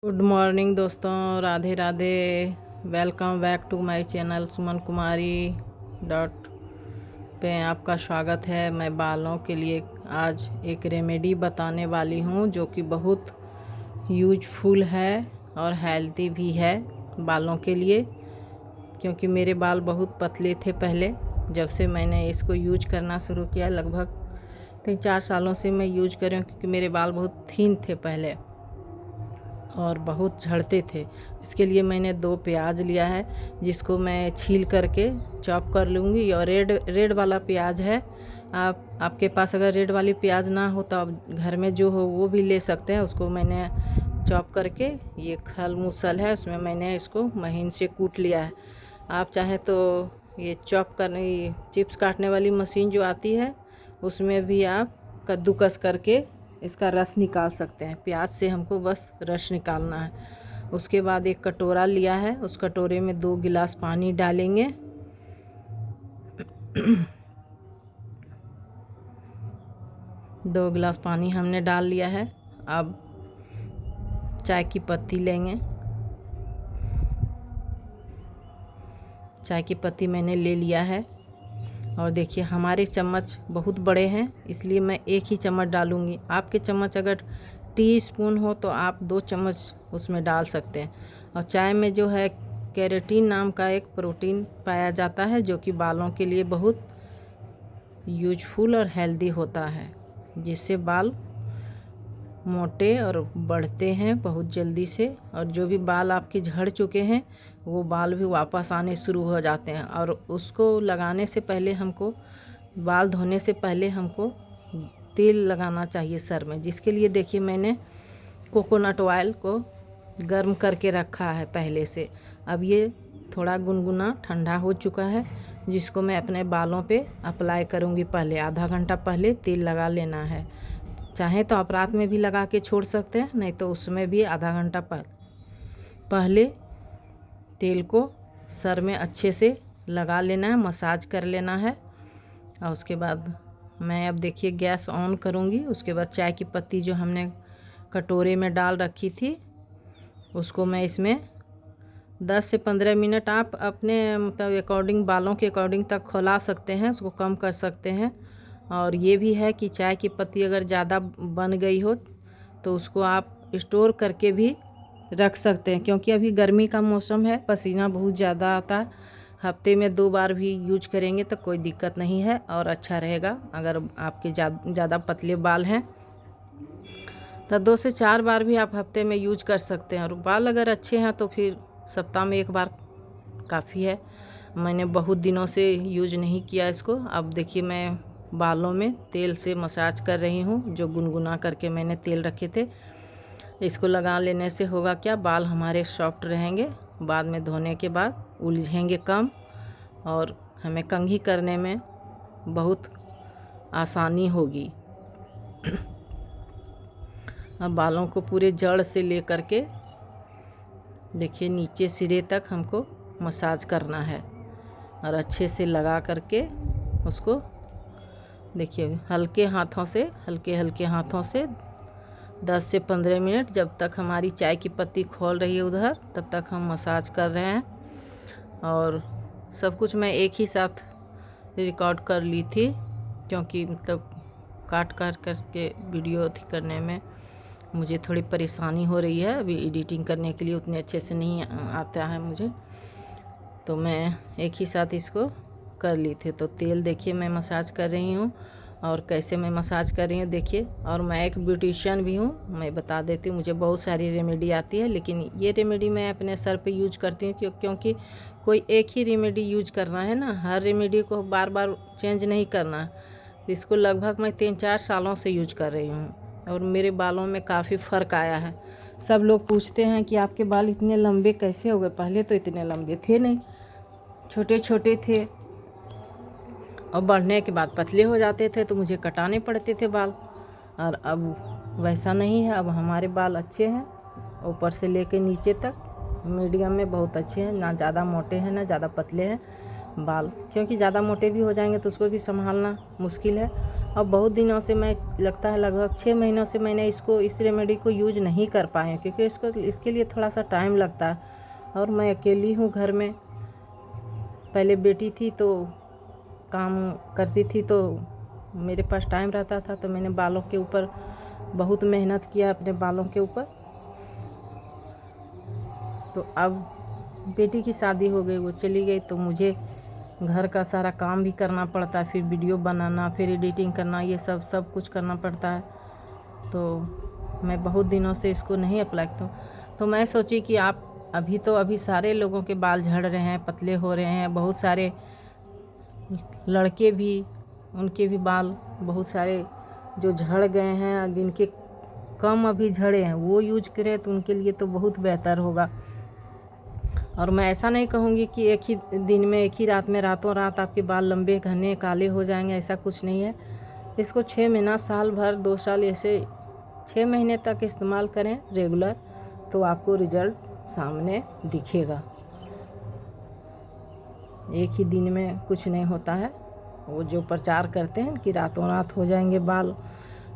Good morning दोस्तों, Radhe Radhe. Welcome back to my channel Suman Kumari dot पे आपका स्वागत है। मैं बालों के लिए आज एक रेमेडी बताने वाली हूँ जो कि बहुत यूजफुल है और हेल्दी भी है बालों के लिए, क्योंकि मेरे बाल बहुत पतले थे पहले। जब से मैंने इसको यूज करना शुरू किया, लगभग 3-4 सालों से मैं यूज कर रही हूँ, क्योंकि मेरे बाल बहुत थिन थे पहले और बहुत झड़ते थे। इसके लिए मैंने 2 प्याज लिया है, जिसको मैं छील करके चॉप कर लूँगी। और रेड वाला प्याज है। आपके पास अगर रेड वाली प्याज ना हो तो आप घर में जो हो वो भी ले सकते हैं। उसको मैंने चॉप करके, ये खल मूसल है उसमें मैंने इसको महीन से कूट लिया है। आप चाहें तो ये चॉप करने, चिप्स काटने वाली मशीन जो आती है उसमें भी आप कद्दूकस करके इसका रस निकाल सकते हैं। प्याज से हमको बस रस निकालना है। उसके बाद एक कटोरा लिया है, उस कटोरे में 2 गिलास पानी डालेंगे। 2 गिलास पानी हमने डाल लिया है। अब चाय की पत्ती लेंगे। चाय की पत्ती मैंने ले लिया है। और देखिए, हमारे चम्मच बहुत बड़े हैं, इसलिए मैं एक ही चम्मच डालूँगी। आपके चम्मच अगर टीस्पून हो तो आप 2 चम्मच उसमें डाल सकते हैं। और चाय में जो है केराटिन नाम का एक प्रोटीन पाया जाता है, जो कि बालों के लिए बहुत यूजफुल और हेल्दी होता है, जिससे बाल मोटे और बढ़ते हैं बहुत जल्दी से। और जो भी बाल आपके झड़ चुके हैं वो बाल भी वापस आने शुरू हो जाते हैं। और उसको लगाने से पहले हमको, बाल धोने से पहले हमको तेल लगाना चाहिए सर में, जिसके लिए देखिए मैंने कोकोनट ऑयल को गर्म करके रखा है पहले से। अब ये थोड़ा गुनगुना ठंडा हो चुका है, जिसको मैं अपने बालों पे अप्लाई करूँगी। पहले आधा घंटा पहले तेल लगा लेना है। चाहे तो आप रात में भी लगा के छोड़ सकते हैं, नहीं तो उसमें भी आधा घंटा पहले तेल को सर में अच्छे से लगा लेना है, मसाज कर लेना है। और उसके बाद मैं अब देखिए गैस ऑन करूँगी। उसके बाद चाय की पत्ती जो हमने कटोरे में डाल रखी थी, उसको मैं इसमें 10 से 15 मिनट, आप अपने मतलब अकॉर्डिंग, बालों के अकॉर्डिंग तक खौला सकते हैं, उसको कम कर सकते हैं। और ये भी है कि चाय की पत्ती अगर ज़्यादा बन गई हो तो उसको आप स्टोर करके भी रख सकते हैं, क्योंकि अभी गर्मी का मौसम है, पसीना बहुत ज़्यादा आता है। हफ्ते में 2 बार भी यूज करेंगे तो कोई दिक्कत नहीं है और अच्छा रहेगा। अगर आपके ज़्यादा पतले बाल हैं तो 2 से 4 बार भी आप हफ्ते में यूज कर सकते हैं। और बाल अगर अच्छे हैं तो फिर सप्ताह में 1 बार काफ़ी है। मैंने बहुत दिनों से यूज नहीं किया इसको। अब देखिए मैं बालों में तेल से मसाज कर रही हूँ, जो गुनगुना करके मैंने तेल रखे थे। इसको लगा लेने से होगा क्या, बाल हमारे सॉफ्ट रहेंगे, बाद में धोने के बाद उलझेंगे कम और हमें कंघी करने में बहुत आसानी होगी। अब बालों को पूरे जड़ से ले करके देखिए नीचे सिरे तक हमको मसाज करना है और अच्छे से लगा करके उसको देखिए हल्के हल्के हाथों से 10 से 15 मिनट, जब तक हमारी चाय की पत्ती खोल रही है उधर, तब तक हम मसाज कर रहे हैं। और सब कुछ मैं एक ही साथ रिकॉर्ड कर ली थी, क्योंकि मतलब काट करके वीडियो करने में मुझे थोड़ी परेशानी हो रही है। अभी एडिटिंग करने के लिए उतने अच्छे से नहीं आता है मुझे, तो मैं एक ही साथ इसको कर ली थी। तो तेल देखिए मैं मसाज कर रही हूँ, और कैसे मैं मसाज कर रही हूँ देखिए। और मैं एक ब्यूटिशियन भी हूँ, मैं बता देती हूँ, मुझे बहुत सारी रेमेडी आती है, लेकिन ये रेमेडी मैं अपने सर पे यूज करती हूँ, क्योंकि कोई एक ही रेमेडी यूज करना है ना, हर रेमेडी को बार बार चेंज नहीं करना। इसको लगभग मैं 3-4 सालों से यूज कर रही हूँ और मेरे बालों में काफ़ी फ़र्क आया है। सब लोग पूछते हैं कि आपके बाल इतने लंबे कैसे हो गए, पहले तो इतने लंबे थे नहीं, छोटे छोटे थे और बढ़ने के बाद पतले हो जाते थे, तो मुझे कटाने पड़ते थे बाल। और अब वैसा नहीं है, अब हमारे बाल अच्छे हैं, ऊपर से लेके नीचे तक मीडियम में बहुत अच्छे हैं, ना ज़्यादा मोटे हैं ना ज़्यादा पतले हैं बाल। क्योंकि ज़्यादा मोटे भी हो जाएंगे तो उसको भी संभालना मुश्किल है, अब बहुत दिनों से मैं लगता है लगभग 6 महीनों से मैंने इस रेमेडी को यूज नहीं कर पाए, क्योंकि इसके लिए थोड़ा सा टाइम लगता है और मैं अकेली हूँ घर में। पहले बेटी थी तो काम करती थी तो मेरे पास टाइम रहता था, तो मैंने बालों के ऊपर बहुत मेहनत किया, अपने बालों के ऊपर। तो अब बेटी की शादी हो गई, वो चली गई, तो मुझे घर का सारा काम भी करना पड़ता है, फिर वीडियो बनाना, फिर एडिटिंग करना, ये सब कुछ करना पड़ता है। तो मैं बहुत दिनों से इसको नहीं अप्लाई करता हूँ। तो मैं सोची कि आप अभी सारे लोगों के बाल झड़ रहे हैं, पतले हो रहे हैं, बहुत सारे लड़के भी, उनके भी बाल बहुत सारे जो झड़ गए हैं, जिनके कम अभी झड़े हैं वो यूज करें तो उनके लिए तो बहुत बेहतर होगा। और मैं ऐसा नहीं कहूँगी कि एक ही दिन में, एक ही रात में, रातों रात आपके बाल लंबे घने काले हो जाएंगे, ऐसा कुछ नहीं है। इसको 6 महीना, साल भर, 2 साल, ऐसे 6 महीने तक इस्तेमाल करें रेगुलर, तो आपको रिजल्ट सामने दिखेगा। एक ही दिन में कुछ नहीं होता है। वो जो प्रचार करते हैं कि रातों रात हो जाएंगे बाल,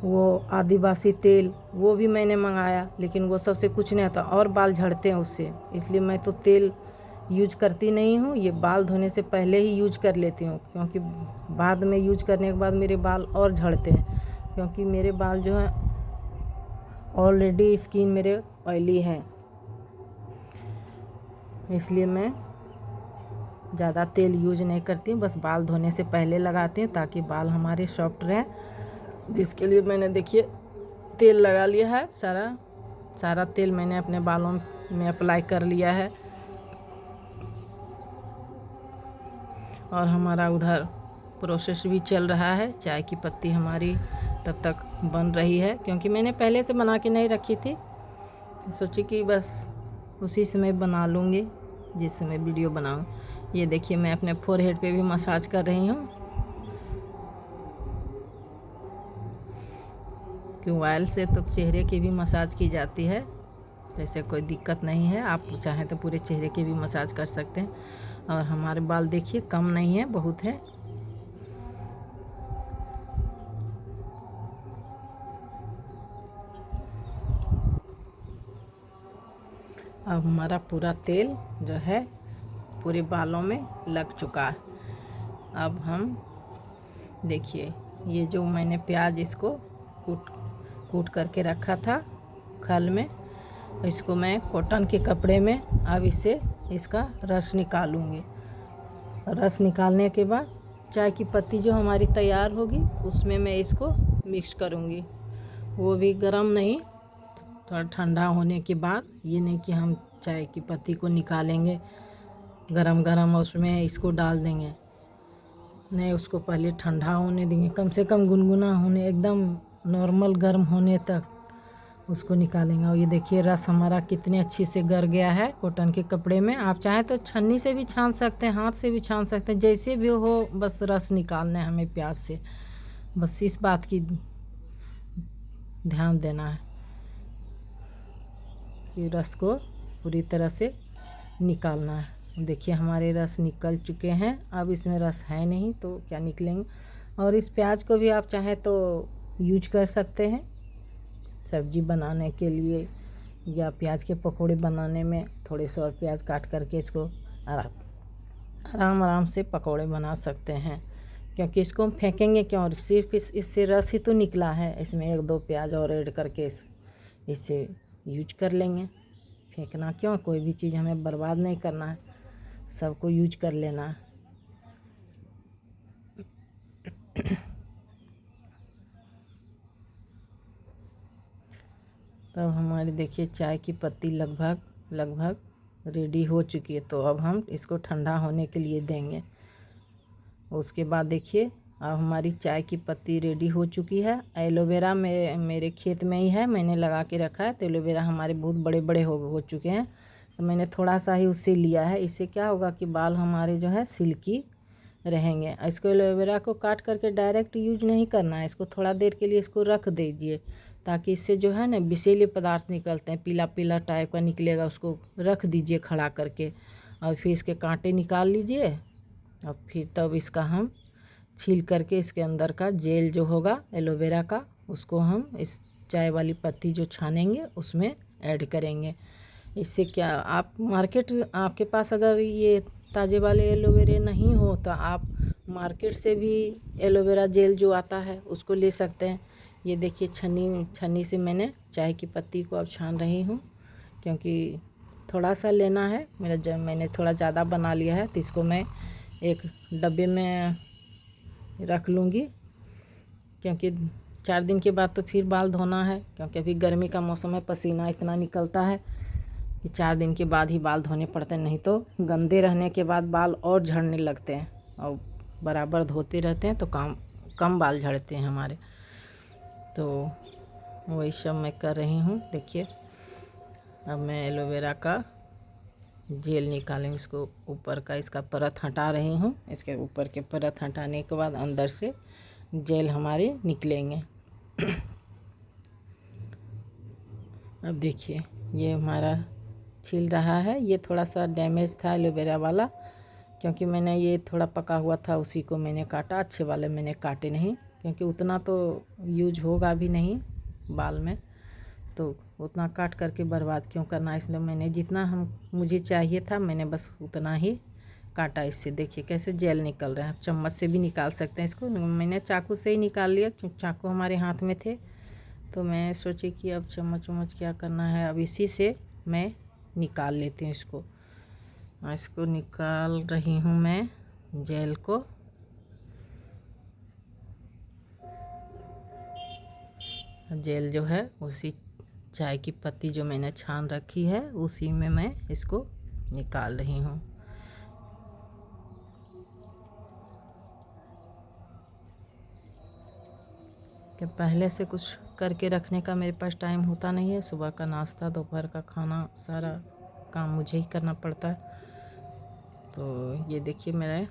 वो आदिवासी तेल वो भी मैंने मंगाया, लेकिन वो सबसे कुछ नहीं होता और बाल झड़ते हैं उससे। इसलिए मैं तो तेल यूज करती नहीं हूँ, ये बाल धोने से पहले ही यूज कर लेती हूँ, क्योंकि बाद में यूज करने के बाद मेरे बाल और झड़ते हैं, क्योंकि मेरे बाल जो हैं ऑलरेडी स्किन मेरे ऑयली है, इसलिए मैं ज़्यादा तेल यूज नहीं करती हूँ, बस बाल धोने से पहले लगाती हूँ ताकि बाल हमारे सॉफ्ट रहें। जिसके लिए मैंने देखिए तेल लगा लिया है, सारा तेल मैंने अपने बालों में अप्लाई कर लिया है। और हमारा उधर प्रोसेस भी चल रहा है, चाय की पत्ती हमारी तब तक बन रही है, क्योंकि मैंने पहले से बना के नहीं रखी थी, सोची कि बस उसी समय बना लूँगी जिस समय वीडियो बनाऊँ। ये देखिए मैं अपने फोरहेड पे भी मसाज कर रही हूँ, कि ऑयल से तो चेहरे की भी मसाज की जाती है, वैसे कोई दिक्कत नहीं है। आप चाहें तो पूरे चेहरे की भी मसाज कर सकते हैं। और हमारे बाल देखिए कम नहीं है, बहुत है। अब हमारा पूरा तेल जो है पूरे बालों में लग चुका है। अब हम देखिए ये जो मैंने प्याज इसको कूट करके रखा था खल में, इसको मैं कॉटन के कपड़े में अब इसका रस निकालूंगी। रस निकालने के बाद चाय की पत्ती जो हमारी तैयार होगी उसमें मैं इसको मिक्स करूंगी, वो भी गरम नहीं, थोड़ा ठंडा होने के बाद। ये नहीं कि हम चाय की पत्ती को निकालेंगे गरम गरम और उसमें इसको डाल देंगे, नहीं, उसको पहले ठंडा होने देंगे, कम से कम गुनगुना होने, एकदम नॉर्मल गर्म होने तक उसको निकालेंगे। और ये देखिए रस हमारा कितने अच्छे से गर गया है कॉटन के कपड़े में। आप चाहें तो छन्नी से भी छान सकते हैं, हाथ से भी छान सकते हैं, जैसे भी हो, बस रस निकालना है हमें प्याज से, बस इस बात की ध्यान देना है कि रस को पूरी तरह से निकालना है। देखिए हमारे रस निकल चुके हैं, अब इसमें रस है नहीं तो क्या निकलेंगे। और इस प्याज को भी आप चाहें तो यूज कर सकते हैं सब्जी बनाने के लिए, या प्याज के पकोड़े बनाने में थोड़े से और प्याज काट करके इसको आराम से पकोड़े बना सकते हैं, क्योंकि इसको हम फेंकेंगे क्यों, सिर्फ इससे रस ही तो निकला है, इसमें 1-2 प्याज और ऐड करके इसे यूज कर लेंगे। फेंकना क्यों, कोई भी चीज़ हमें बर्बाद नहीं करना है, सबको यूज कर लेना है। तब हमारी देखिए चाय की पत्ती लगभग रेडी हो चुकी है, तो अब हम इसको ठंडा होने के लिए देंगे। उसके बाद देखिए अब हमारी चाय की पत्ती रेडी हो चुकी है। एलोवेरा मेरे खेत में ही है, मैंने लगा के रखा है, तो एलोवेरा हमारे बहुत बड़े बड़े हो चुके हैं, तो मैंने थोड़ा सा ही उससे लिया है। इससे क्या होगा कि बाल हमारे जो है सिल्की रहेंगे। इसको एलोवेरा को काट करके डायरेक्ट यूज नहीं करना है, इसको थोड़ा देर के लिए इसको रख दीजिए, ताकि इससे जो है ना विषैले पदार्थ निकलते हैं, पीला पीला टाइप का निकलेगा, उसको रख दीजिए खड़ा करके, और फिर इसके कांटे निकाल लीजिए, और फिर तब इसका हम छील करके इसके अंदर का जेल जो होगा एलोवेरा का, उसको हम इस चाय वाली पत्ती जो छानेंगे उसमें ऐड करेंगे। इससे क्या, आप मार्केट, आपके पास अगर ये ताज़े वाले एलोवेरा नहीं हो तो आप मार्केट से भी एलोवेरा जेल जो आता है उसको ले सकते हैं। ये देखिए छन्नी से मैंने चाय की पत्ती को अब छान रही हूँ, क्योंकि थोड़ा सा लेना है मेरा, जब मैंने थोड़ा ज़्यादा बना लिया है तो इसको मैं एक डब्बे में रख लूँगी, क्योंकि 4 दिन के बाद तो फिर बाल धोना है, क्योंकि अभी गर्मी का मौसम है, पसीना इतना निकलता है कि 4 दिन के बाद ही बाल धोने पड़ते हैं, नहीं तो गंदे रहने के बाद बाल और झड़ने लगते हैं, और बराबर धोते रहते हैं तो कम बाल झड़ते हैं हमारे। तो वही सब मैं कर रही हूँ। देखिए अब मैं एलोवेरा का जेल निकालेंगे, इसको ऊपर का इसका परत हटा रही हूँ। इसके ऊपर के परत हटाने के बाद अंदर से जेल हमारे निकलेंगे। अब देखिए ये हमारा छिल रहा है। ये थोड़ा सा डैमेज था एलोवेरा वाला, क्योंकि मैंने ये थोड़ा पका हुआ था उसी को मैंने काटा, अच्छे वाले मैंने काटे नहीं, क्योंकि उतना तो यूज होगा भी नहीं बाल में, तो उतना काट करके बर्बाद क्यों करना। इसलिए मैंने जितना मुझे चाहिए था मैंने बस उतना ही काटा। इससे देखिए कैसे जेल निकल रहा है। चम्मच से भी निकाल सकते हैं इसको, मैंने चाकू से ही निकाल लिया क्योंकि चाकू हमारे हाथ में थे, तो मैं सोची कि अब चम्मच वम्मच क्या करना है, अब इसी से मैं निकाल लेती हूँ इसको। इसको निकाल रही हूँ मैं जेल को। जेल जो है उसी चाय की पत्ती जो मैंने छान रखी है उसी में मैं इसको निकाल रही हूँ। कि पहले से कुछ करके रखने का मेरे पास टाइम होता नहीं है, सुबह का नाश्ता, दोपहर का खाना, सारा काम मुझे ही करना पड़ता है। तो ये देखिए मेरे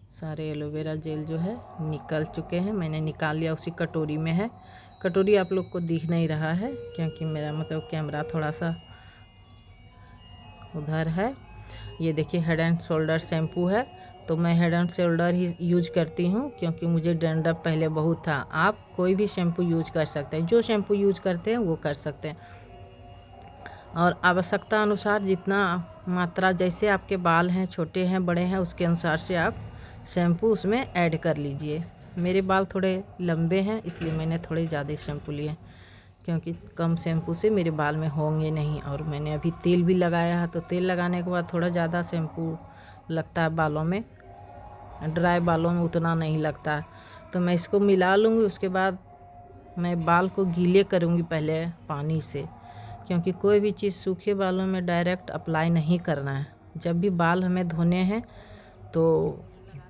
सारे एलोवेरा जेल जो है निकल चुके हैं, मैंने निकाल लिया, उसी कटोरी में है। कटोरी आप लोग को दिख नहीं रहा है क्योंकि मेरा मतलब कैमरा थोड़ा सा उधर है। ये देखिए हेड एंड शोल्डर शैम्पू है, तो मैं head and shoulder he use करती हूँ क्योंकि मुझे डैंड्रफ पहले बहुत था। आप कोई भी शैम्पू यूज कर सकते हैं, जो शैम्पू यूज करते हैं वो कर सकते हैं, और आवश्यकता अनुसार जितना मात्रा, जैसे आपके बाल हैं, छोटे हैं, बड़े हैं, उसके अनुसार से आप शैम्पू उसमें ऐड कर लीजिए। मेरे बाल थोड़े लंबे हैं इसलिए मैंने थोड़े ज़्यादा शैम्पू लिए, क्योंकि कम शैम्पू से मेरे बाल में होंगे नहीं। और मैंने अभी तेल भी लगाया है, तो तेल लगाने के बाद थोड़ा ज़्यादा शैम्पू लगता है बालों में, ड्राई बालों में उतना नहीं लगता है। तो मैं इसको मिला लूँगी, उसके बाद मैं बाल को गीले करूँगी पहले पानी से, क्योंकि कोई भी चीज़ सूखे बालों में डायरेक्ट अप्लाई नहीं करना है। जब भी बाल हमें धोने हैं तो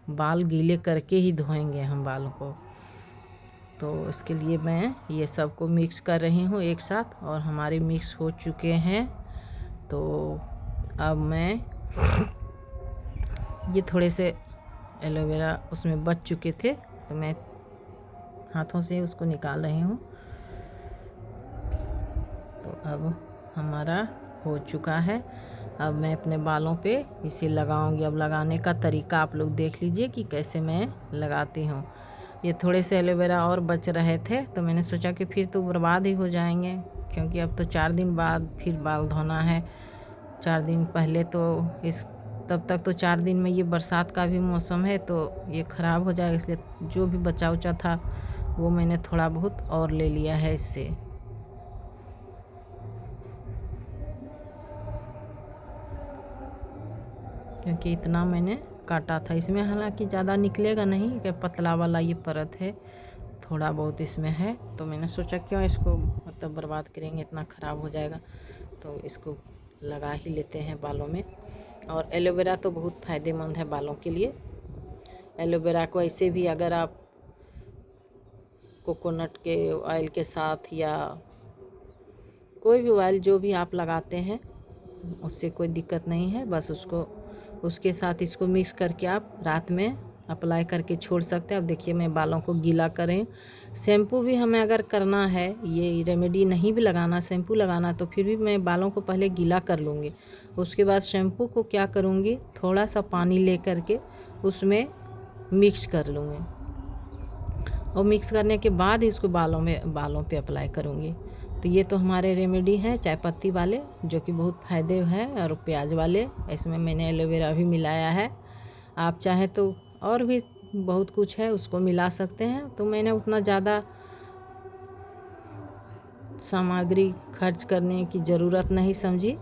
बाल गीले करके ही धोएंगे हम बालों को। तो इसके लिए मैं ये सब को मिक्स कर रही हूँ एक साथ, और हमारे मिक्स हो चुके हैं। तो अब मैं ये थोड़े से एलोवेरा उसमें बच चुके थे तो मैं हाथों से उसको निकाल रही हूँ। तो अब हमारा हो चुका है। अब मैं अपने बालों पे इसे लगाऊंगी। अब लगाने का तरीका आप लोग देख लीजिए कि कैसे मैं लगाती हूँ। ये थोड़े से एलोवेरा और बच रहे थे तो मैंने सोचा कि फिर तो बर्बाद ही हो जाएंगे, क्योंकि अब तो 4 दिन बाद फिर बाल धोना है। 4 दिन पहले तो तब तक तो 4 दिन में ये बरसात का भी मौसम है तो ये ख़राब हो जाएगा, इसलिए जो भी बचा उचा था वो मैंने थोड़ा बहुत और ले लिया है इससे। क्योंकि इतना मैंने काटा था, इसमें हालांकि ज़्यादा निकलेगा नहीं, कि पतला वाला ये परत है, थोड़ा बहुत इसमें है, तो मैंने सोचा क्यों इसको मतलब बर्बाद करेंगे, इतना ख़राब हो जाएगा, तो इसको लगा ही लेते हैं बालों में। और एलोवेरा तो बहुत फ़ायदेमंद है बालों के लिए। एलोवेरा को ऐसे भी अगर आप कोकोनट के ऑयल के साथ या कोई भी ऑयल जो भी आप लगाते हैं उससे कोई दिक्कत नहीं है, बस उसके साथ इसको मिक्स करके आप रात में अप्लाई करके छोड़ सकते हैं। अब देखिए मैं बालों को गीला करें। शैम्पू भी हमें अगर करना है, ये रेमेडी नहीं भी लगाना, शैम्पू लगाना, तो फिर भी मैं बालों को पहले गीला कर लूँगी। उसके बाद शैम्पू को क्या करूँगी, थोड़ा सा पानी ले करके उसमें मिक्स कर लूँगी और मिक्स करने के बाद इसको बालों पे अप्लाई करूँगी। तो ये तो हमारे रेमेडी हैं चाय पत्ती वाले, जो कि बहुत फ़ायदे हैं, और प्याज वाले। इसमें मैंने एलोवेरा भी मिलाया है। आप चाहें तो और भी बहुत कुछ है उसको मिला सकते हैं। तो मैंने उतना ज़्यादा सामग्री खर्च करने की ज़रूरत नहीं समझी।